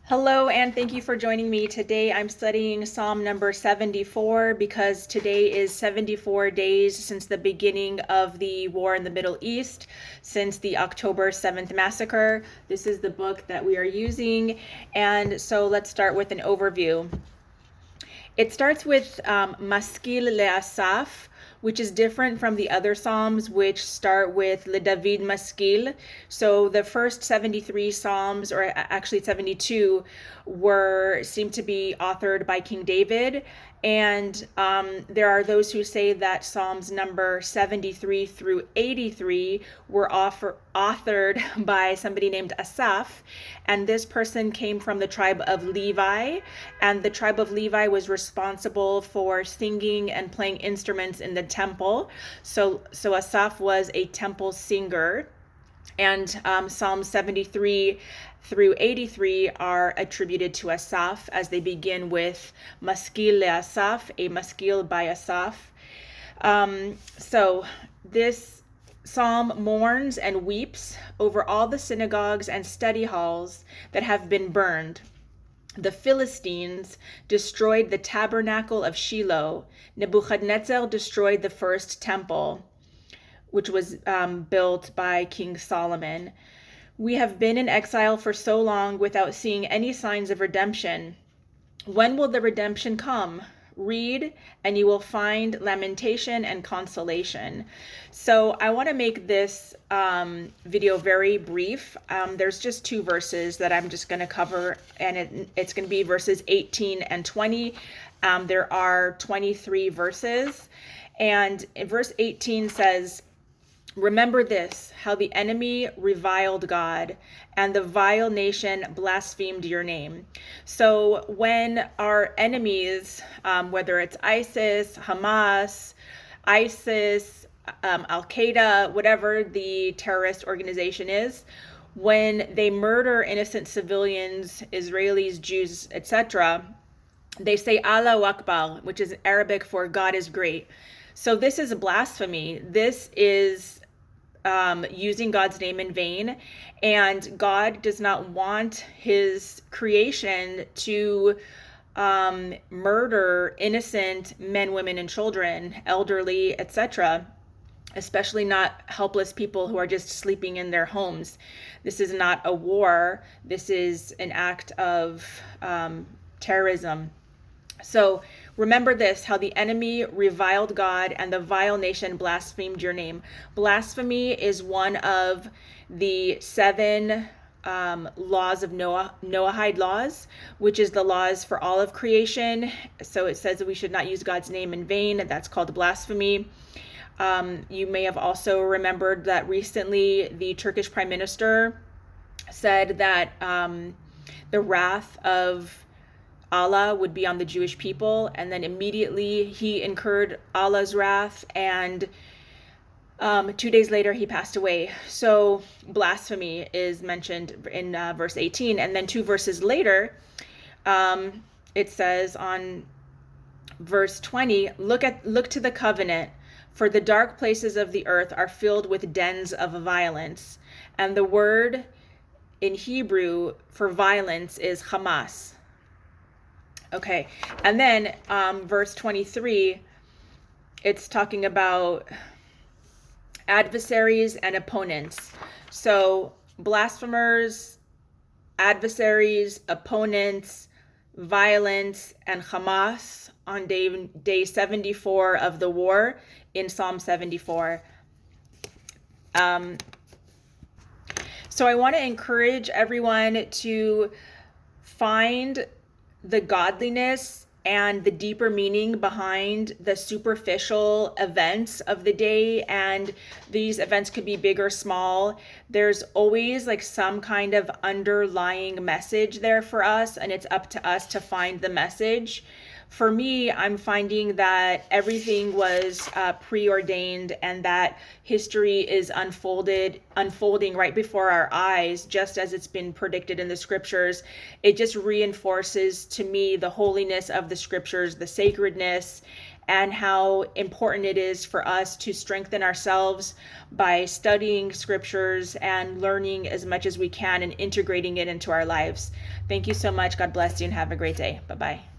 Hello, and thank you for joining me. Today I'm studying Psalm number 74 because today is 74 days since the beginning of the war in the Middle East, since the October 7th massacre. This is the book that we are using, and so let's start with an overview. It starts with Maskil le'asaf, which is different from the other Psalms, which start with Le David Maskil. So the first 73 Psalms, or actually 72, seem to be authored by King David. And there are those who say that Psalms number 73 through 83 were authored by somebody named Asaph. And this person came from the tribe of Levi. And the tribe of Levi was responsible for singing and playing instruments in the temple. So Asaph was a temple singer. And Psalms 73 through 83 are attributed to Asaph, as they begin with Maskil le'asaf, a maskil by Asaph. So this psalm mourns and weeps over all the synagogues and study halls that have been burned. The Philistines destroyed the tabernacle of Shiloh. Nebuchadnezzar destroyed the first temple, which was built by King Solomon. We have been in exile for so long without seeing any signs of redemption. When will the redemption come? Read, and you will find lamentation and consolation. So I want to make this video very brief. There's just two verses that I'm just going to cover, and it's going to be verses 18 and 20. There are 23 verses, and verse 18 says, "Remember this, how the enemy reviled God, and the vile nation blasphemed your name." So when our enemies, whether it's ISIS, Hamas, Al-Qaeda, whatever the terrorist organization is, when they murder innocent civilians, Israelis, Jews, etc., they say Allahu Akbar, which is Arabic for God is great. So this is a blasphemy. This is using God's name in vain, and God does not want his creation to murder innocent men, women, and children, elderly, etc., especially not helpless people who are just sleeping in their homes. This is not a war. This is an act of terrorism. So remember this, how the enemy reviled God and the vile nation blasphemed your name. Blasphemy is one of the 7 laws of Noahide laws, which is the laws for all of creation. So it says that we should not use God's name in vain. That's called blasphemy. You may have also remembered that recently the Turkish Prime Minister said that the wrath of Allah would be on the Jewish people, and then immediately he incurred Allah's wrath, and 2 days later he passed away. So blasphemy is mentioned in verse 18, and then 2 verses later it says on verse 20, look to the covenant, for the dark places of the earth are filled with dens of violence. And the word in Hebrew for violence is Hamas. Okay, and then verse 23, it's talking about adversaries and opponents. So blasphemers, adversaries, opponents, violence, and Hamas on day 74 of the war in Psalm 74. So I want to encourage everyone to find the godliness and the deeper meaning behind the superficial events of the day. And these events could be big or small. There's always like some kind of underlying message there for us, and it's up to us to find the message. For me, I'm finding that everything was preordained, and that history is unfolding right before our eyes, just as it's been predicted in the scriptures. It just reinforces to me the holiness of the scriptures, the sacredness, and how important it is for us to strengthen ourselves by studying scriptures and learning as much as we can and integrating it into our lives. Thank you so much. God bless you and have a great day. Bye-bye.